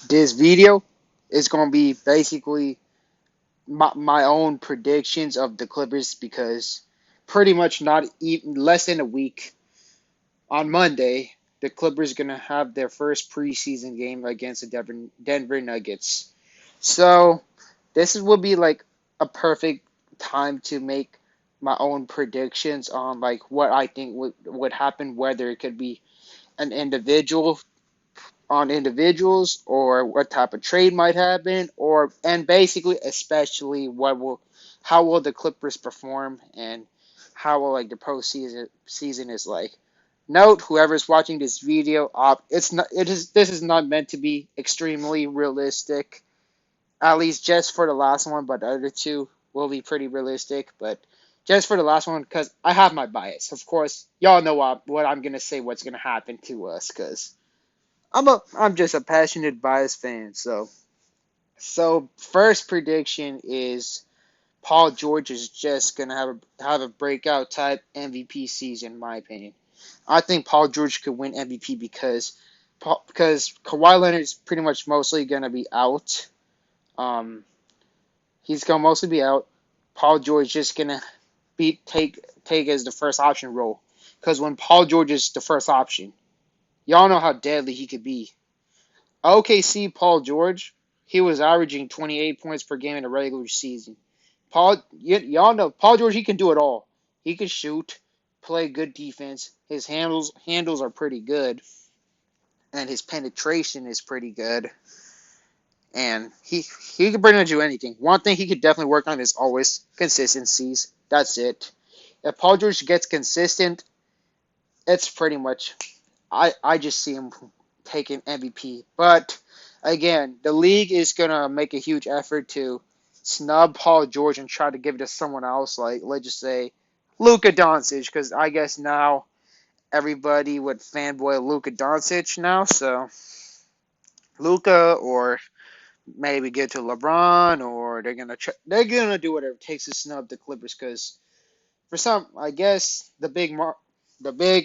This video is gonna be basically my own predictions of the Clippers because pretty much not even less than a week on Monday, the Clippers gonna have their first preseason game against the Denver Nuggets. So will be like a perfect time to make my own predictions on like what I think would happen, whether it could be an individual on individuals or what type of trade might happen or and basically especially what will how will the Clippers perform and how will like the postseason season is like. Note whoever's watching this video, it's not it is this is not meant to be extremely realistic, at least just for the last one, but the other two will be pretty realistic. But just for the last one, because I have my bias. Of course, y'all know what I'm gonna say. What's gonna happen to us? Because I'm just a passionate bias fan. So first prediction is Paul George is just gonna have a breakout type MVP season, in my opinion. I think Paul George could win MVP because Kawhi Leonard is pretty much mostly gonna be out. Um, he's gonna mostly be out. Paul George just gonna be take as the first option role because when Paul George is the first option, y'all know how deadly he could be. OKC Paul George, he was averaging 28 points per game in the regular season. Y'all know Paul George. He can do it all. He can shoot, play good defense. His handles are pretty good, and his penetration is pretty good. And he can pretty much do anything. One thing he could definitely work on is always consistencies. That's it. If Paul George gets consistent, it's pretty much I just see him taking MVP. But again, the league is gonna make a huge effort to snub Paul George and try to give it to someone else, like let's just say Luka Doncic, because I guess now everybody would fanboy Luka Doncic now. So Luka, or maybe get to LeBron, or they're gonna do whatever it takes to snub the Clippers, because for some, I guess the big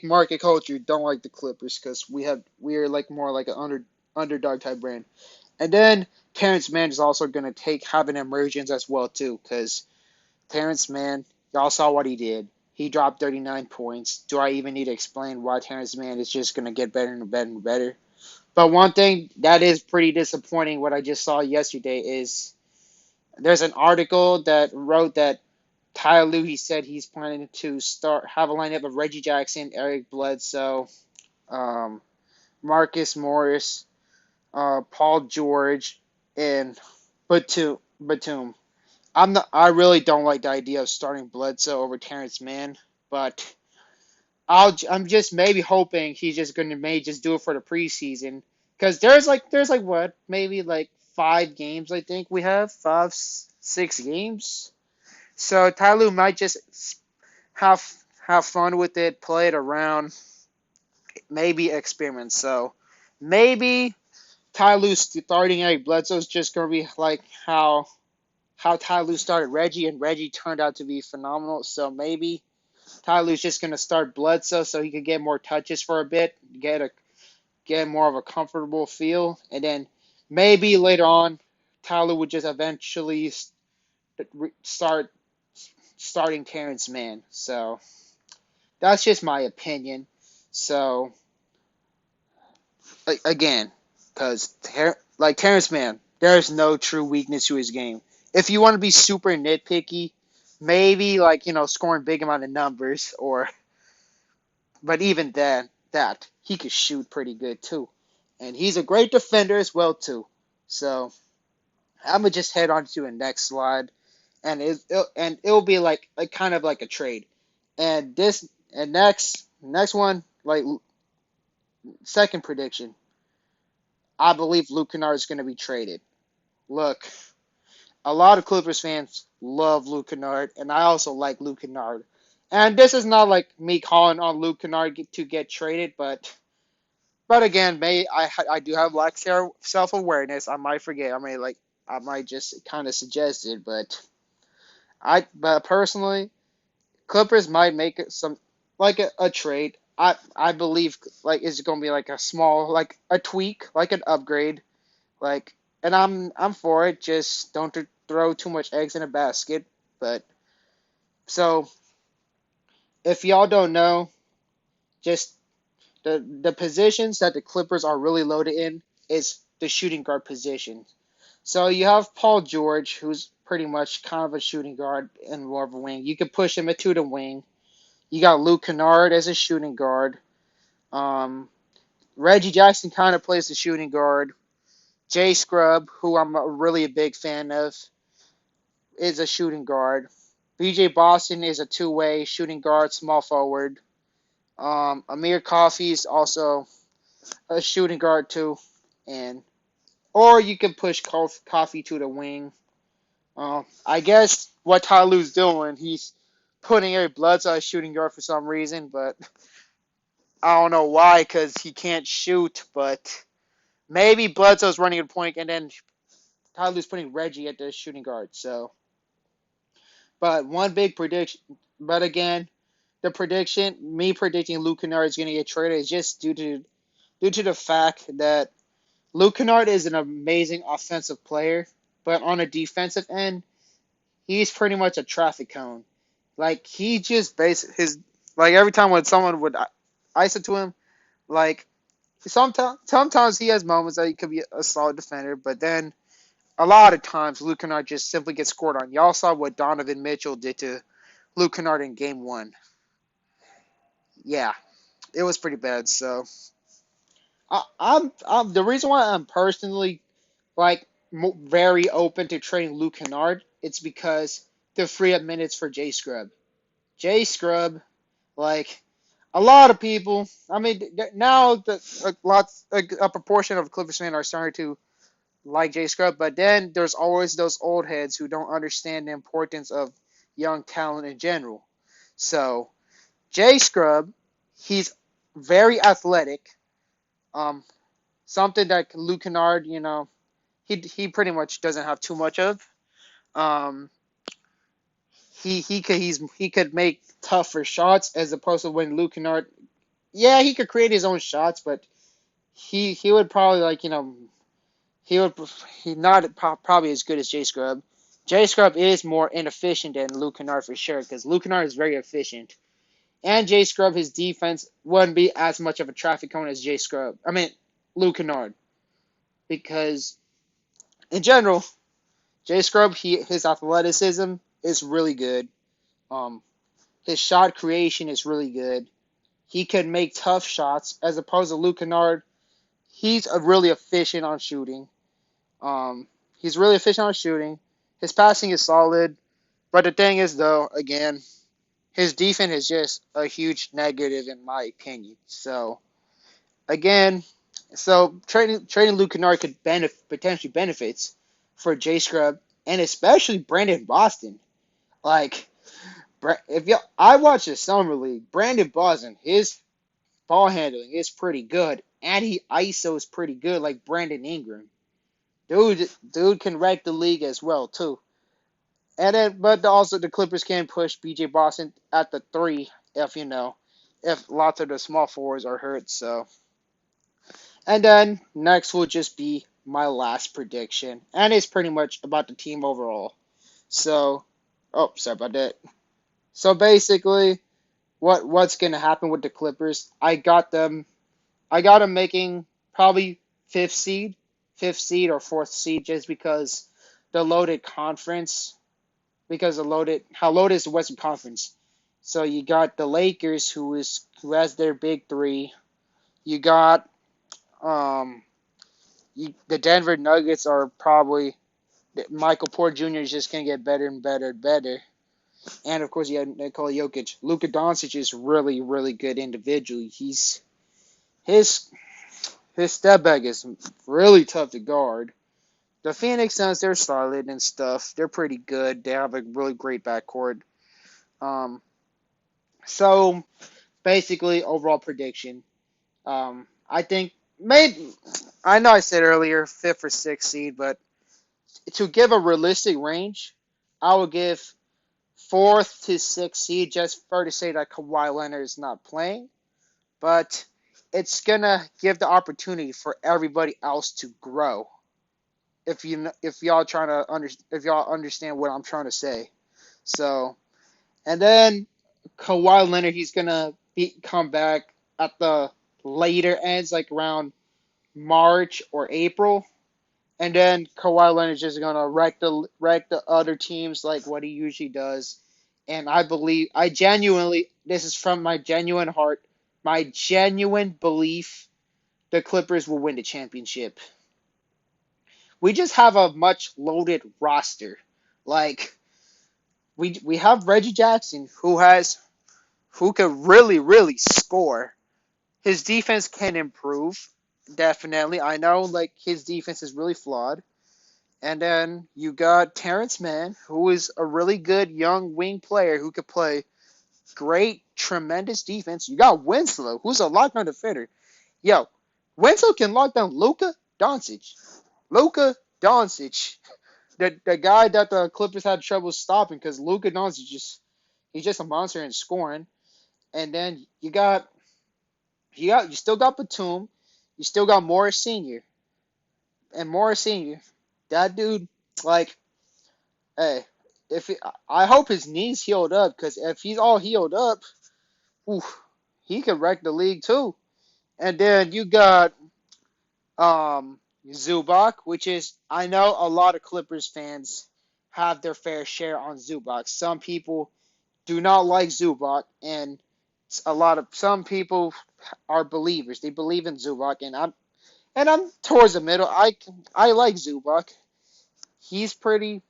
market culture don't like the Clippers because we are like more like an underdog type brand. And then Terrence Mann is also gonna have an emergence as well too, because Terrence Mann, y'all saw what he did. He dropped 39 points. Do I even need to explain why Terrence Mann is just gonna get better and better and better? But one thing that is pretty disappointing, what I just saw yesterday, is there's an article that wrote that Ty Lue, he said he's planning to have a lineup of Reggie Jackson, Eric Bledsoe, um, Marcus Morris, Paul George, and Batum. I really don't like the idea of starting Bledsoe over Terrence Mann, but I'm just maybe hoping he's just going to maybe just do it for the preseason because there's like what maybe like 5 games, I think we have 6 games. So Ty Lue might just have have fun with it, play it around, maybe experiment. So maybe Ty Lue starting Eric Bledsoe is just gonna be like how Ty Lue started Reggie, and Reggie turned out to be phenomenal. So maybe Ty Lue's just gonna start Bledsoe so he could get more touches for a bit, get more of a comfortable feel, and then maybe later on Ty Lue would just eventually start starting Terrence Mann. So that's just my opinion. So again, because like Terrence Mann, there's no true weakness to his game. If you want to be super nitpicky, maybe like scoring big amount of numbers, or but even then, that he could shoot pretty good too, and he's a great defender as well too. So I'm gonna just head on to the next slide, and it'll be like a kind of like a trade, and this and next one, like second prediction, I believe Luke Kennard is going to be traded. Look, a lot of Clippers fans love Luke Kennard, and I also like Luke Kennard. And this is not like me calling on Luke Kennard to get traded, but again, I do have lack self awareness. I might forget. I might just kind of suggest it, but personally, Clippers might make it some like a trade. I believe like it's going to be like a small like a tweak, like an upgrade Like, and I'm for it. Just don't throw too much eggs in a basket. But so if y'all don't know, just the positions that the Clippers are really loaded in is the shooting guard position. So you have Paul George, who's pretty much kind of a shooting guard and more of a wing. You could push him into the wing. You got Luke Kennard as a shooting guard. Um, Reggie Jackson kind of plays the shooting guard. Jay Scrub, who I'm really a big fan of, is a shooting guard. BJ Boston is a two-way shooting guard, small forward. Amir Coffey is also a shooting guard too, and or you can push Coffee to the wing. I guess what Ty Lue's doing, he's putting Eric Bledsoe as shooting guard for some reason, but I don't know why, because he can't shoot. But maybe Bledsoe's running a point, and then Ty Lue's putting Reggie at the shooting guard. So, but one big prediction, but again, the prediction, me predicting Luke Kennard is going to get traded, is just due to the fact that Luke Kennard is an amazing offensive player, but on a defensive end, he's pretty much a traffic cone. Like he just like every time when someone would ice it to him, like sometimes he has moments that he could be a solid defender, but then a lot of times Luke Kennard just simply gets scored on. Y'all saw what Donovan Mitchell did to Luke Kennard in Game 1. Yeah, it was pretty bad. So I'm the reason why I'm personally like very open to trading Luke Kennard. It's because to free up minutes for Jay Scrub. Jay Scrub, like a lot of people. I mean, now a proportion of Clippers fans are starting to like Jay Scrub, but then there's always those old heads who don't understand the importance of young talent in general. So Jay Scrub, he's very athletic. Um, Something that Luke Kennard, he pretty much doesn't have too much of. Um, he could make tougher shots as opposed to when Luke Kennard, yeah, he could create his own shots, but he would probably he would he not probably as good as Jay Scrub. Jay Scrub is more inefficient than Luke Kennard for sure because Luke Kennard is very efficient, and Jay Scrub his defense wouldn't be as much of a traffic cone as Jay Scrub. I mean Luke Kennard because in general Jay Scrub his athleticism is really good. Um, his shot creation is really good. He can make tough shots as opposed to Luke Kennard. He's a really efficient on shooting. Um, he's really efficient on shooting. His passing is solid, but the thing is, though, again, his defense is just a huge negative in my opinion. So again, trading Luke Kennard could potentially benefits for J Scrub and especially Brandon Boston. Like if you I watch the summer league, Brandon Boston, his ball handling is pretty good, and he ISOs pretty good, like Brandon Ingram. Dude can wreck the league as well too. And then, but also the Clippers can push BJ Boston at the three if lots of the small forwards are hurt. So, and then next will just be my last prediction, and it's pretty much about the team overall. So, oh, sorry about that. So basically, what's gonna happen with the Clippers? I got them making probably fifth seed, fifth seed or fourth seed, just because the loaded conference, because the loaded how loaded is the Western Conference. So you got the Lakers, who has their big three. You got um the Denver Nuggets are probably Michael Porter Jr. is just gonna get better and better and better. And of course you have Nikola Jokic. Luka Doncic is really really good individually. His his step back is really tough to guard. The Phoenix Suns, they're solid and stuff. They're pretty good. They have a really great backcourt. Um, so basically, overall prediction. I think maybe I know I said earlier fifth or sixth seed, but to give a realistic range, I would give fourth to sixth seed just for to say that Kawhi Leonard is not playing, but it's gonna give the opportunity for everybody else to grow. if y'all trying to if y'all understand what I'm trying to say. So, and then Kawhi Leonard, he's gonna come back at the later ends, like around March or April, and then Kawhi Leonard's just gonna wreck the other teams like what he usually does. And I genuinely, this is from my genuine heart, my genuine belief, the Clippers will win the championship. We just have a much loaded roster. Like we have Reggie Jackson who could really score. His defense can improve, definitely. I know like his defense is really flawed. And then you got Terrence Mann, who is a really good young wing player who could play great, tremendous defense. You got Winslow, who's a lockdown defender. Yo, Winslow can lock down Luka Doncic. Luka Doncic, the guy that the Clippers had trouble stopping because Luka Doncic he's just a monster in scoring. And then you still got Batum, you still got Morris Senior, and Morris Senior, that dude, like, hey, I hope his knees healed up because if he's all healed up, oof, he could wreck the league too. And then you got Zubac, which is I know a lot of Clippers fans have their fair share on Zubac. Some people do not like Zubac, and some people are believers. They believe in Zubac, and I'm towards the middle. I like Zubac. He's pretty.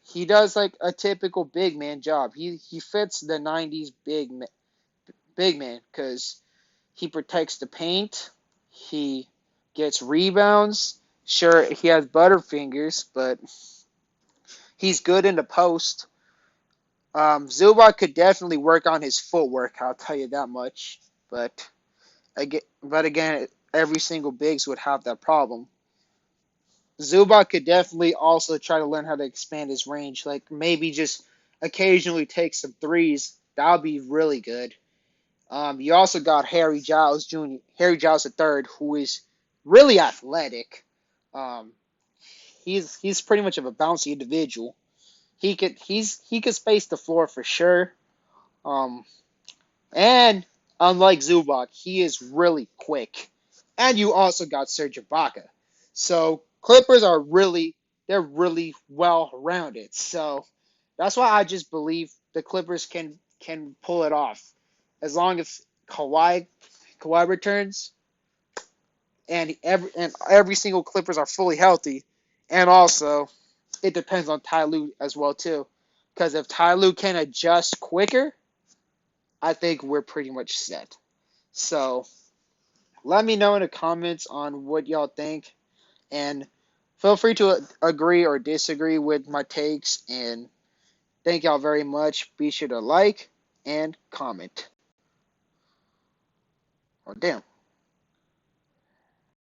He does like a typical big man job. He fits the '90s big man because he protects the paint. He gets rebounds. Sure, he has butterfingers, but he's good in the post. Zubac could definitely work on his footwork. I'll tell you that much. But again, every single bigs would have that problem. Zubac could definitely also try to learn how to expand his range. Like maybe just occasionally take some threes. That would be really good. You also got Harry Giles Jr., Harry Giles III, who is really athletic. Um, he's pretty much of a bouncy individual. He could space the floor for sure. Um, and unlike Zubac, he is really quick. And you also got Serge Ibaka. So Clippers they're really well rounded. So that's why I just believe the Clippers can pull it off. As long as Kawhi returns and every single Clippers are fully healthy. And also it depends on Ty Lue as well too. Because if Ty Lue can adjust quicker, I think we're pretty much set. So let me know in the comments on what y'all think, and feel free to agree or disagree with my takes. And thank y'all very much. Be sure to like and comment. Oh, damn.